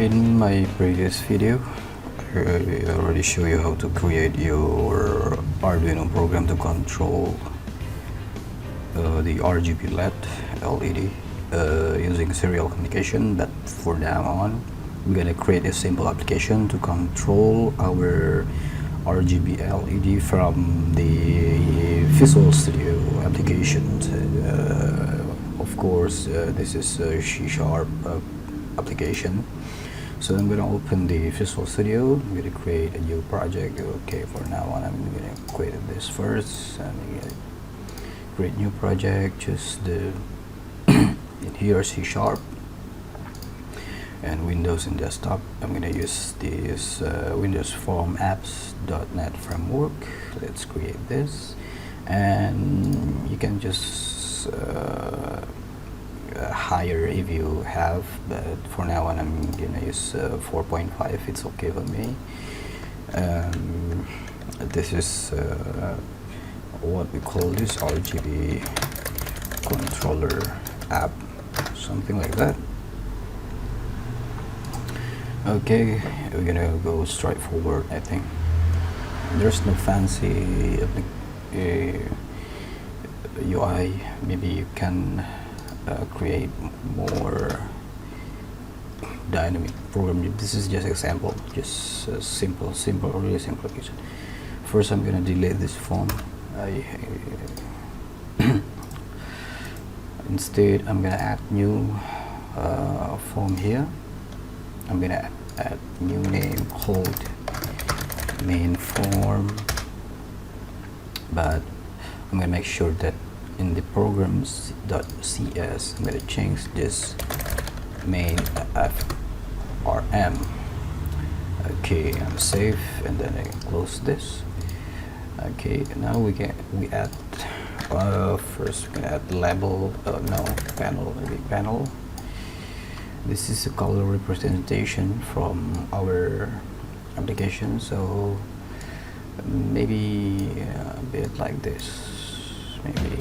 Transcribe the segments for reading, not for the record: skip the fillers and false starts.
In my previous video, I already show you how to create your Arduino program to control the RGB LED using serial communication. But for now on, we're gonna create a simple application to control our RGB LED from the Visual Studio application. Of course, this is a C# application. So I'm gonna open the Visual Studio. I'm gonna create a new project. Okay, for now on, I'm gonna create this first. I'm gonna create new project. Just the in here C# and Windows and desktop. I'm gonna use this Windows Form Apps.NET framework. Let's create this, and you can just higher if you have, but for now on I'm gonna use 4.5. It's okay for me. This is what we call this RGB controller app, something like that. Okay, we're gonna go straight forward. I think there's no fancy UI. Maybe you can create more dynamic program. This is just example, just simple, really simple application. First, I'm gonna delete this form. Instead, I'm gonna add new form here. I'm gonna add new name called main form, but I'm gonna make sure that in the programs.cs I'm gonna change this main FRM. Okay, I'm safe, and then I can close this. Okay, now we add first we're gonna add label, panel. This is a color representation from our application, so maybe a bit like this, maybe.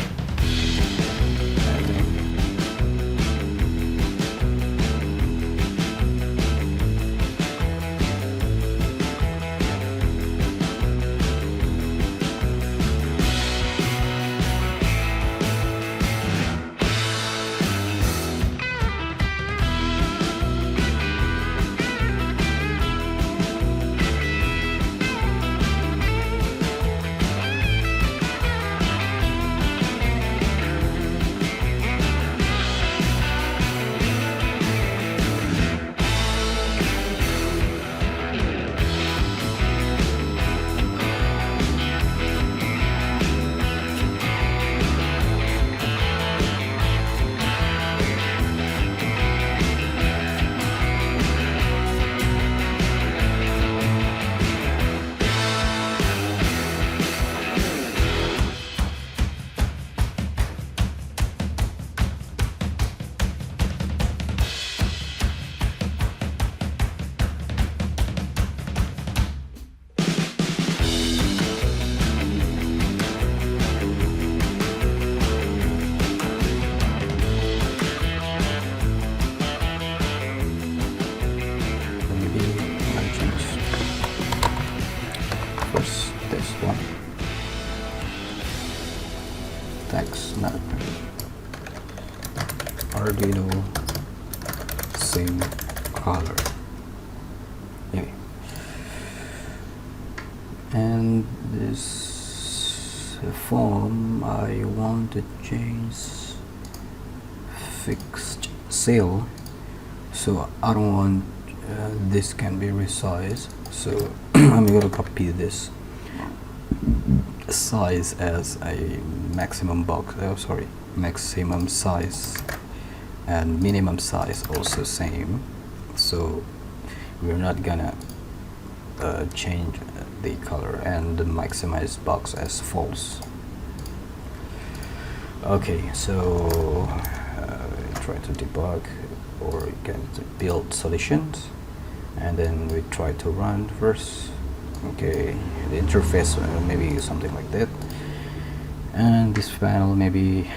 First, this one. Text map. Arduino, same color. Okay. And this form I want to change fixed cell, so I don't want this can be resized. So I'm going to copy this size as a maximum box. Maximum size and minimum size also same. So we're not gonna change the color, and the maximize box as false. Okay, so try to debug, or you can build solutions, and then we try to run first. Okay, the interface maybe something like that, and this panel maybe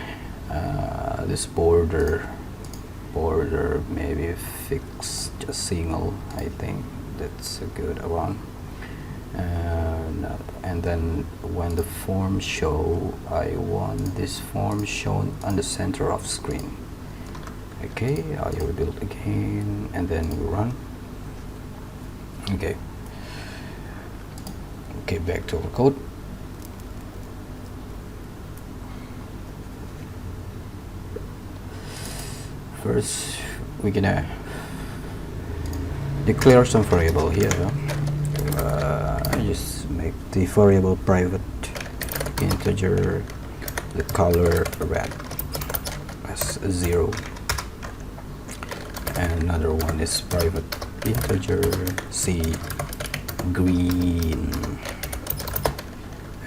this border border maybe fix just single. I think that's a good one. And then when the form show, I want this form shown on the center of screen. Okay, I will build again and then we run. Okay, back to our code. First we're gonna declare some variable here. Just make the variable private integer, the color red as 0, and another one is private integer C green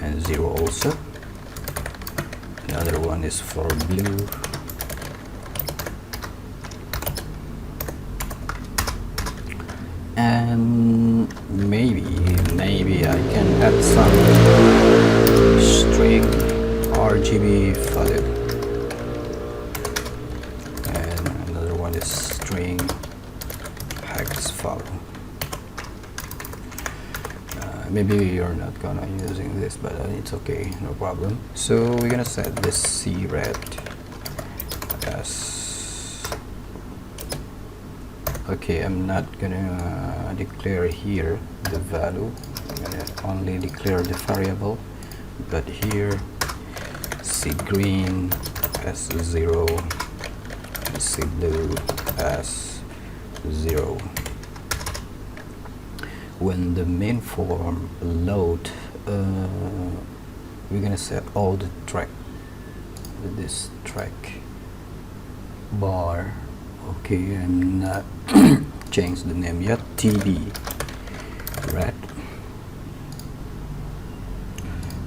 and 0 also. Another one is for blue, and maybe I can add some string RGB value, and another one is string hex value. Maybe you're not gonna using this, but it's okay, no problem. So we're gonna set this C red as okay. I'm not gonna declare here the value, I'm gonna only declare the variable, but here C green as 0, C blue as 0. When the main form load, we're gonna set all the track with this track bar. Okay, I'm not change the name yet. TB red.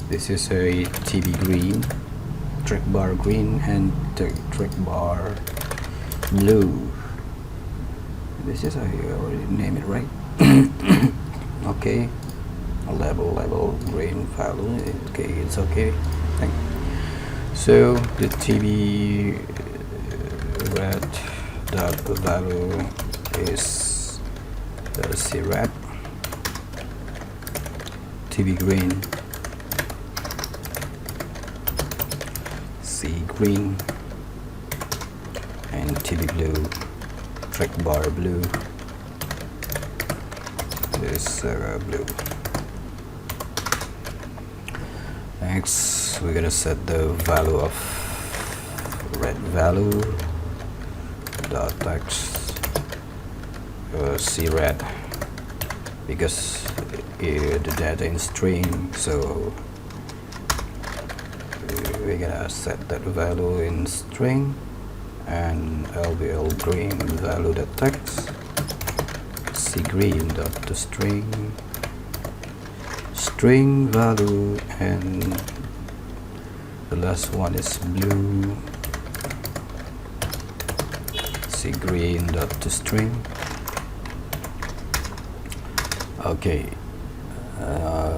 This is a TB green, track bar green, and track bar blue. This is, I already named it right. Okay, label green value. Okay, it's okay. Thank you. So the TB red dot value is C red, TB green, C green, and TB blue, track bar blue. This blue. Next we're gonna set the value of red value dot text C red, because the data in string, so we're gonna set that value in string, and LBL green value dot text C green dot to string value, and the last one is blue C green dot to string. Okay,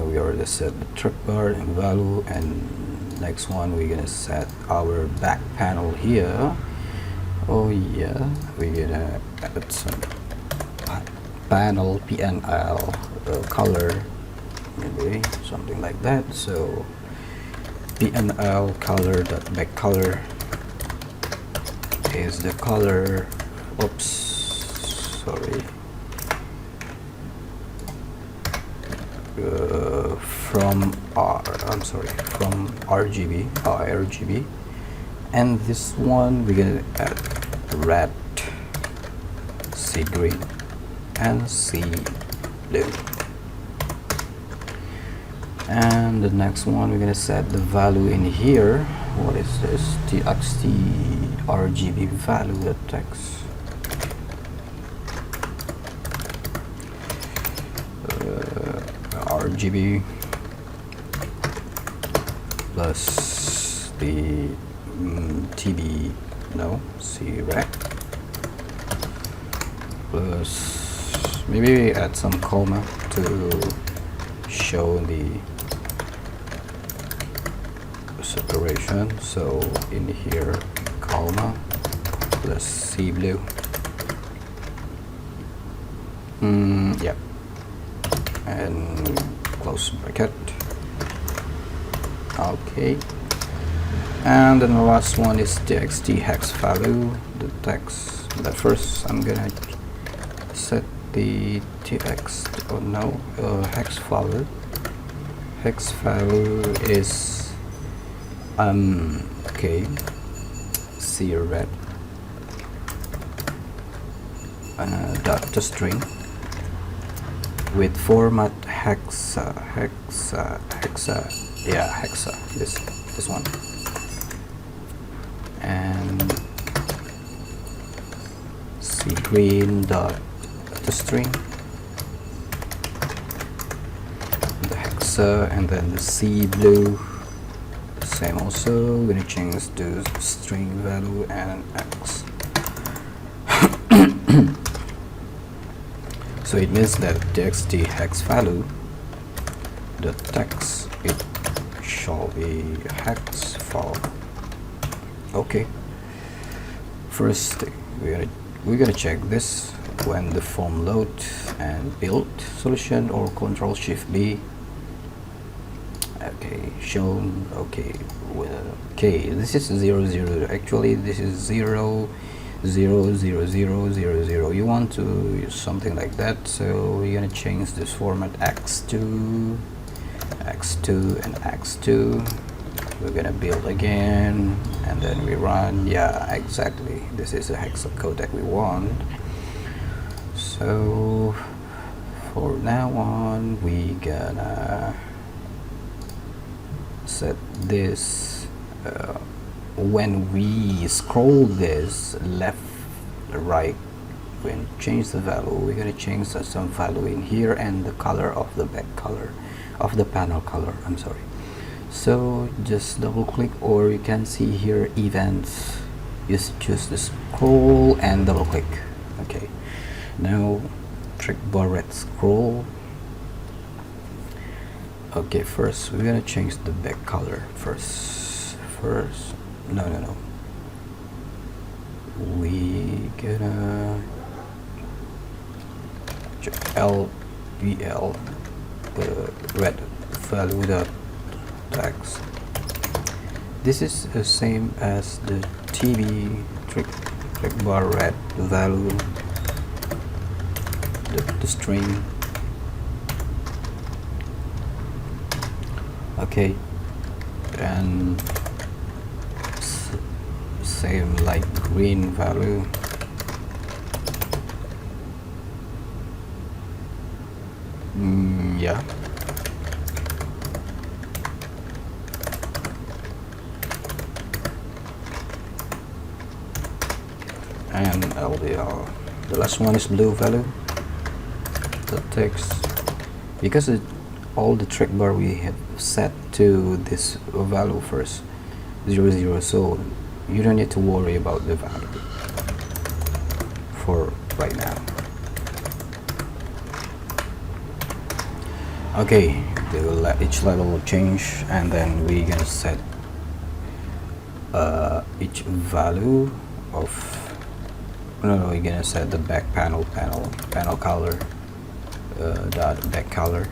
we already set the track bar and value, and next one we're gonna set our back panel here. Oh yeah, we're gonna add some panel PNL color, maybe something like that. So PNL color dot back color is the color, oops, sorry, from RGB, and this one we're gonna add red, C green, and C blue. And the next one we're gonna set the value in here. What is this? TXT RGB value, the text. RGB plus the TB, no, C red, plus maybe add some comma to show the separation. So in here, comma, plus C blue. Yep, and close bracket. Okay, and then the last one is txt hex value, the text. But first I'm gonna set the txt, oh no, hex value. Hex value is okay, C red dot to string with format hexa, yeah, hexa, this one, and C green dot to string the hexa, and then the C blue, same also. We're gonna change to string value and X. So it means that txt hex value, the text, it shall be hex file. Okay, first thing we're gonna check this when the form load and build solution, or Control Shift B. Okay, shown. Okay, well, okay, this is 0 0. Actually this is 0 0 0 0 0 0. You want to use something like that, so we're gonna change this format x2 and x2. We're gonna build again, and then we run. Yeah, exactly, this is a hex code that we want. So for now on, we gonna set this when we scroll this left right, when change the value, we're going to change some value in here, and the color of the back color of the panel color, I'm sorry. So just double click, or you can see here events, just choose the scroll and double click. Okay, now track bar red scroll. Okay, first we're gonna change the back color first. No, we gonna LVL, the red value dot text. This is the same as the TV track bar red value, the string. Okay, and same like green value. Yeah, and LDR. The last one is blue value, the text, because all the track bar we have set to this value first, 0 0, so you don't need to worry about the value for right now. Okay, each level will change, and then we're gonna set each value of we're gonna set the back panel color dot back color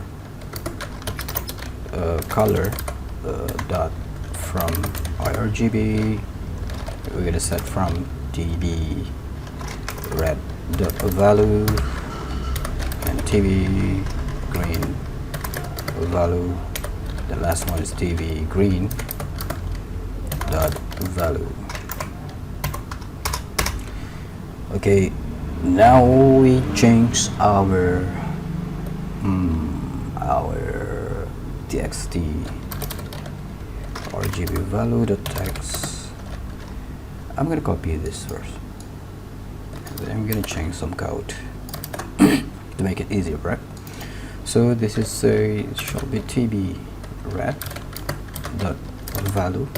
color dot from RGB. We're gonna set from db red dot value, and TV green value. The last one is TV green dot value. Okay, now we change our txt RGB value dot text. I'm gonna copy this first, and then I'm gonna change some code to make it easier, right? So this is it shall be TV red dot value,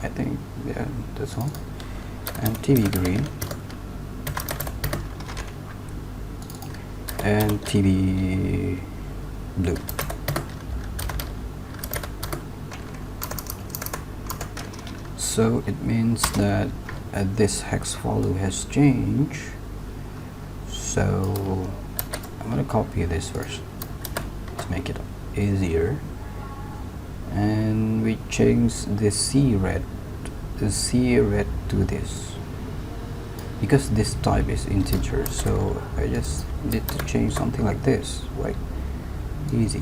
I think, yeah, that's all, and TV green and TV blue. So it means that this hex value has changed, so I'm gonna copy this first to make it easier, and we change the C red to this, because this type is integer, so I just need to change something like this, right? Easy.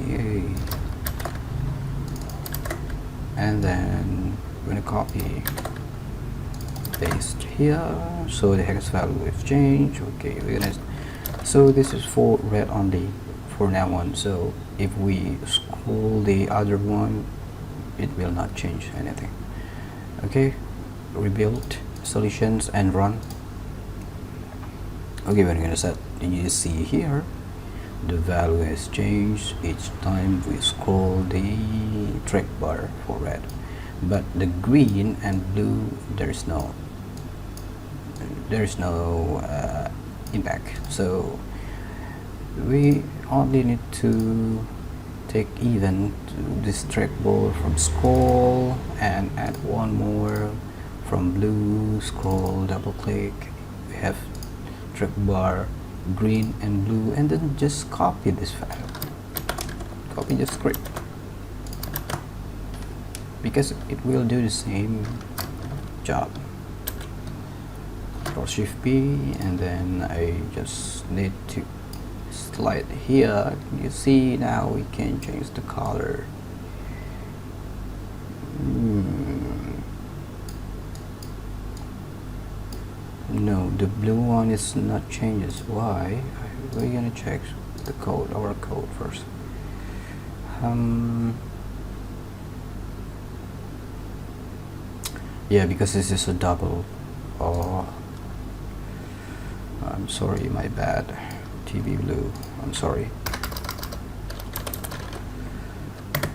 And then I'm gonna copy, paste here, so the hex value will change. Okay, we're gonna, so this is for red only for now on, so if we scroll the other one, it will not change anything. Okay, rebuild solutions and run. Okay, we're gonna set, you see here the value has changed each time we scroll the track bar for red, but the green and blue there is no impact, so we only need to take even this trackball from scroll and add one more from blue, scroll, double click, we have track bar green and blue, and then just copy this file, copy the script, because it will do the same job. Control Shift B, and then I just need to slide here. You see now we can change the color. No, the blue one is not changes. Why? We're gonna check the code, our code first. Yeah, because this is a double. Oh, I'm sorry, my bad. TV blue, I'm sorry.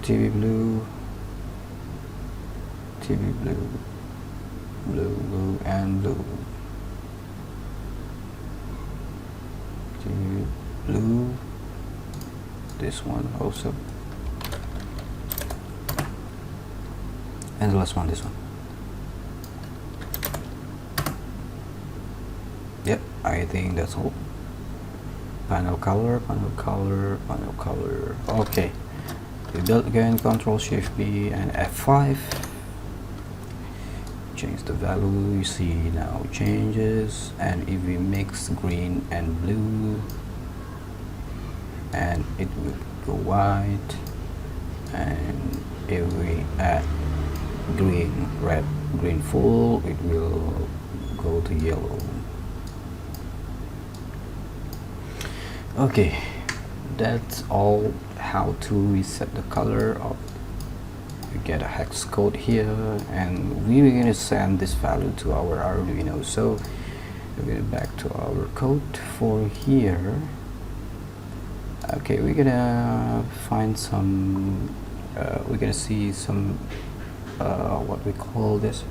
TV blue, TV blue, blue, and blue. TV blue, this one also. And the last one, this one. Yep, I think that's all. Panel color, panel color, panel color. Okay, we build again, Control Shift B and F5. Change the value, you see now it changes. And if we mix green and blue, and it will go white. And if we add green, red, green full, it will go to yellow. Okay, that's all how to reset the color of. We get a hex code here, and we're going to send this value to our Arduino. So we're going back to our code for here. Okay, we're gonna find some we're gonna see some what we call this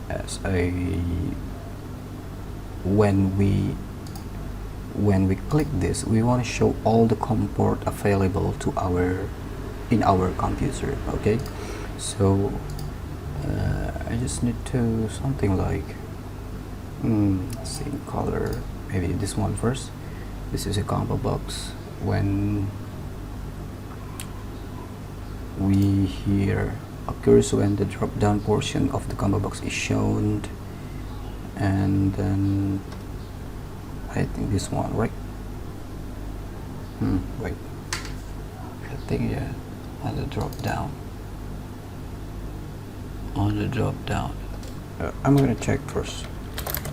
as a, when we click this, we want to show all the COM port available to in our computer. Okay, so I just need to something like same color, maybe this one first. This is a combo box. When we here occurs when the drop down portion of the combo box is shown, and then I think this one, right? Wait, I think, yeah, on the drop down, I'm gonna check first.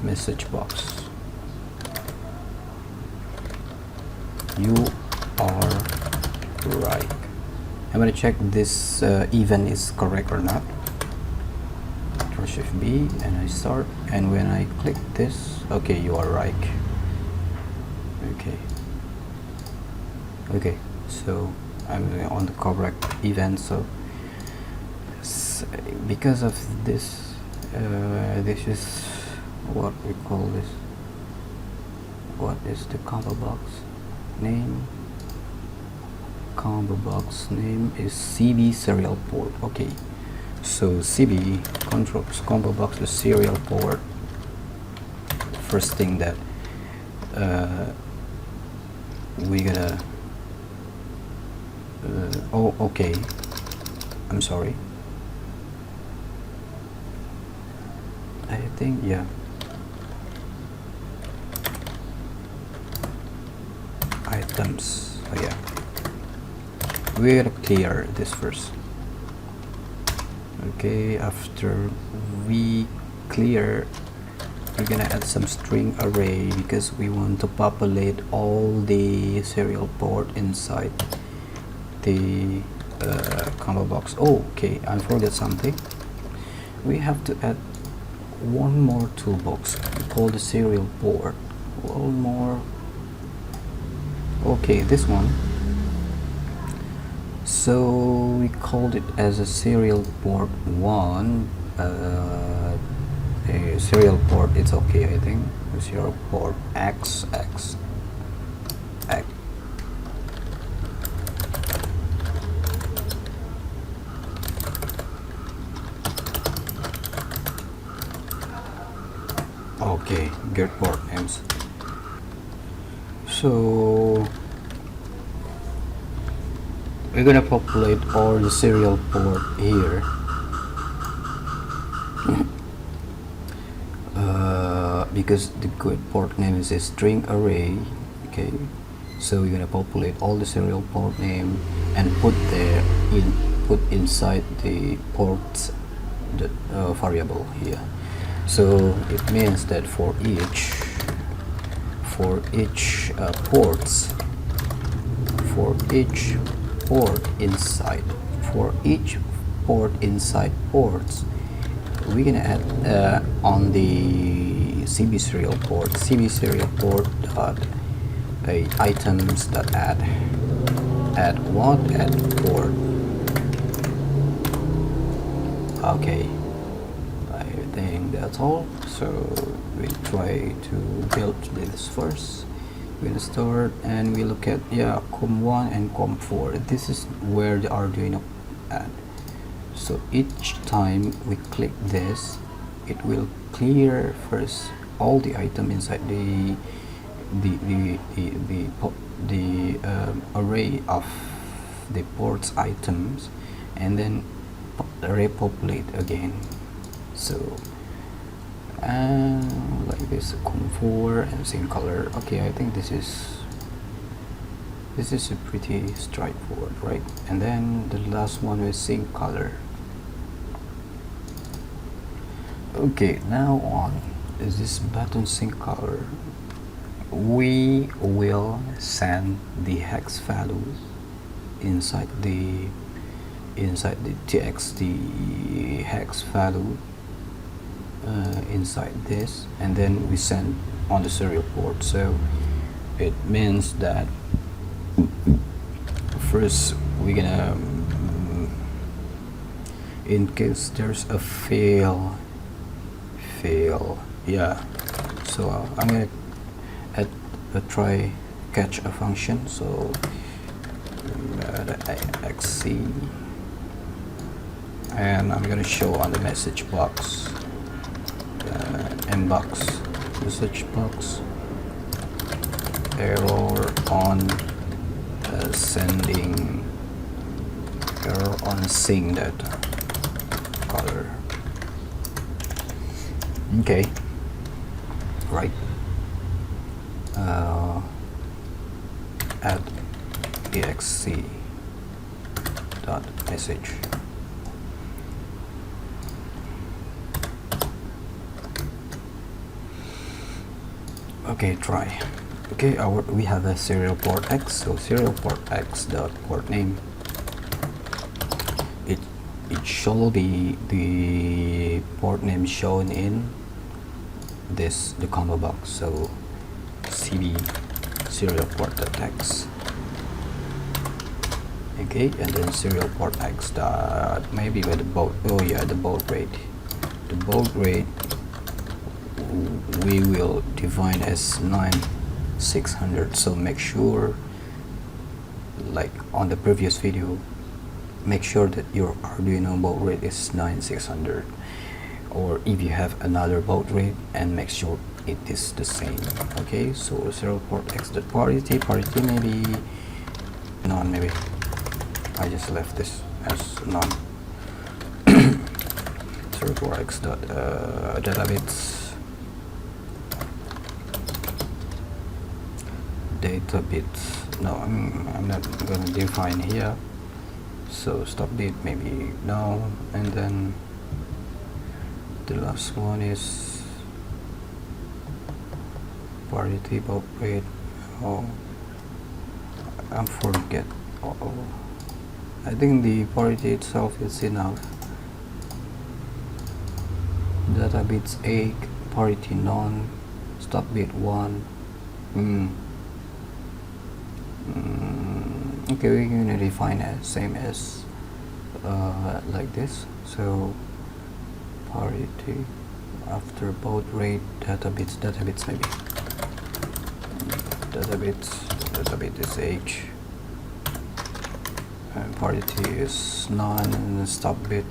Message box, you are right. I'm gonna check this even is correct or not. Control Shift B and I start, and when I click this, okay, you are right. Okay, so I'm on the correct event. So because of this, this is what we call this. What is the combo box name? Combo box name is CB serial port. Okay, so CB controls combo box the serial port, first thing that we gotta oh, okay, I'm sorry, I think, yeah, items, oh yeah, we gotta clear this first. Okay, after we clear, we're gonna add some string array because we want to populate all the serial port inside the combo box. Oh, okay, I forgot something. We have to add one more toolbox called the serial port. One more. Okay, this one. So we called it as a serial port 1. A serial port, it's okay, I think. Serial port X. Okay, get port names. So we're gonna populate all the serial port here. Because the good port name is a string array, okay, so we're gonna populate all the serial port name and put inside the ports the variable here. So it means that for each port inside ports, we're gonna add on the CB serial port dot items dot add what? Add port. Okay, I think that's all. So we try to build this first. We're gonna start and we look at, yeah, COM1 and COM4. This is where the Arduino add. So each time we click this, it will clear first all the item inside the array of the ports items, and then repopulate again. So like this, COM4 and same color. Okay, I think this is a pretty straightforward, right? And then the last one is same color. Okay, now on is this button sync color. We will send the hex values inside the txt hex value inside this, and then we send on the serial port. So it means that first we're gonna in case there's a fail, yeah, so I'm gonna add try catch a function. So the xc, and I'm gonna show on the message box, mbox message box, error on sending, error on sync data color. Okay, right, add exc dot message. Okay, try. Okay, we have a serial port X, so serial port X dot port name. It shall be the port name shown in the combo box. So cd serial port dot X. Okay, and then serial port X dot maybe with the baud. Oh yeah, the baud rate. The baud rate we will define as 9600. So make sure, like on the previous video, make sure that your Arduino baud rate is 9600. or if you have another baud rate, and make sure it is the same. Okay, so serial port X dot parity maybe none, maybe I just left this as none. Serial port X dot data bits no, I'm not gonna define here, so stop bit maybe no, and then the last one is parity baud rate. Oh, I forget. I think the parity itself is enough. Data bits 8, parity none, stop bit 1. Okay, we're gonna define it same as like this. So parity after baud rate, data bits maybe. Data bit is H, and parity is none, and stop bit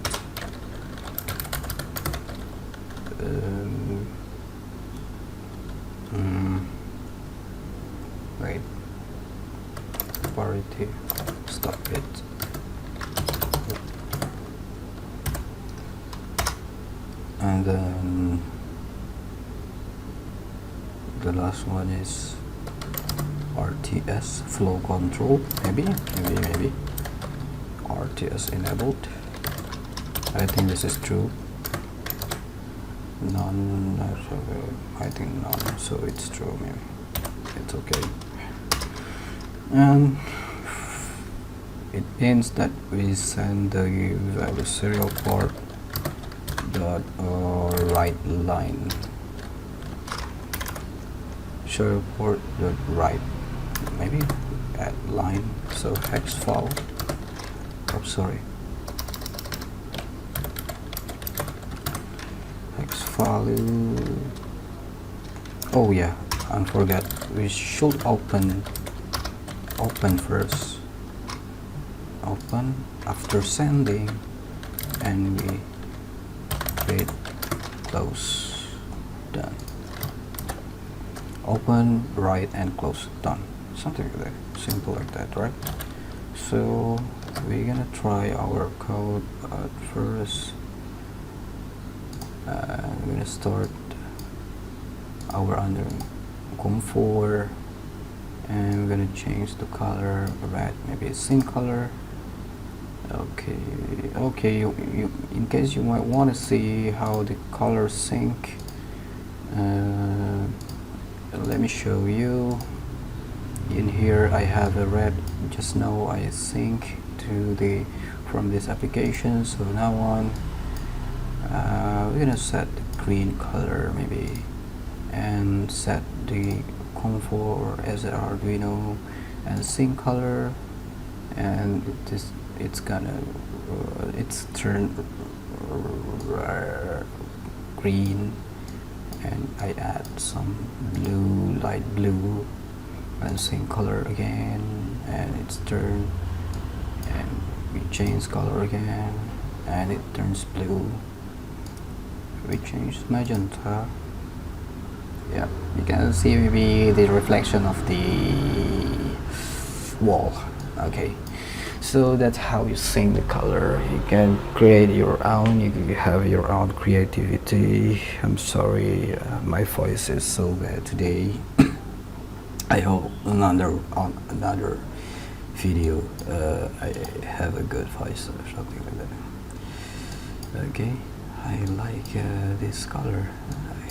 wait, parity stop bit and then the last one is RTS flow control, maybe RTS enabled. I think this is true. None, I think none, so it's true, maybe it's okay. And it means that we send the serial port dot write line, serial port dot write, maybe add line, so hex file. Oh, sorry, hex file. Oh yeah, I forgot, we should open first, open after sending, and we create close, done. Open, write, and close, done. Something like that, simple like that, right? So we're gonna try our code at first. We're gonna start our under COM4, and we're gonna change the color red, maybe a sync color. Okay, you in case you might want to see how the colors sync, let me show you. In here I have a red, just now I sync to the from this application, so now on we're gonna set the green color maybe, and set the COM4 as an Arduino and sync color, and it's gonna it's turned green, and I add some blue, light blue, and sync color again, and it's turned, and we change color again and it turns blue. We change magenta. Yeah, you can see maybe the reflection of the wall. Okay, so that's how you sync the color. You can create your own, you can have your own creativity. I'm sorry, my voice is so bad today. I hope another video I have a good voice or something like that. Okay, I like this color.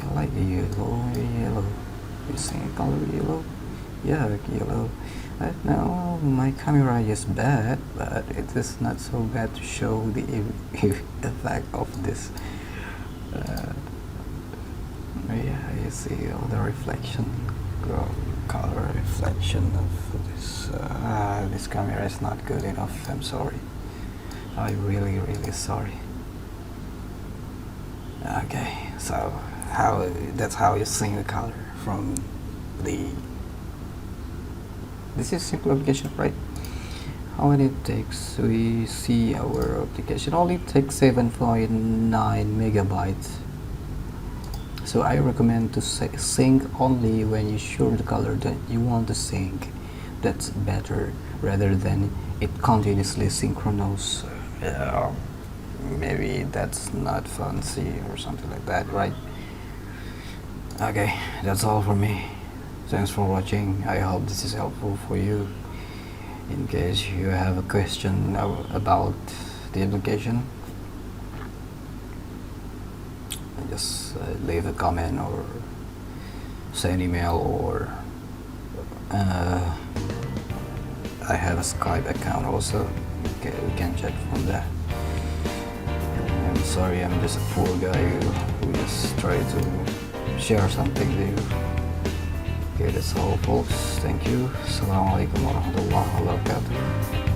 I like yellow. You see color yellow? Yeah, yellow. Right now my camera is bad, but it is not so bad to show the effect of this. Yeah, you see all the reflection, color reflection of this. This camera is not good enough. I'm sorry. I'm really sorry. Okay, so that's how you sync the color from the. This is simple application, right? how many it takes. We see our application only takes 7.9 megabytes. So I recommend to sync only when you sure the color that you want to sync. That's better rather than it continuously synchronous. Maybe that's not fancy or something like that, right? Okay, that's all for me. Thanks for watching. I hope this is helpful for you. In case you have a question about the application, just leave a comment or send email, or I have a Skype account also. Okay, we can chat from there. I'm sorry, I'm just a poor guy who just try to share something with you. Okay, that's all folks. Thank you. Assalamualaikum warahmatullahi wabarakatuh.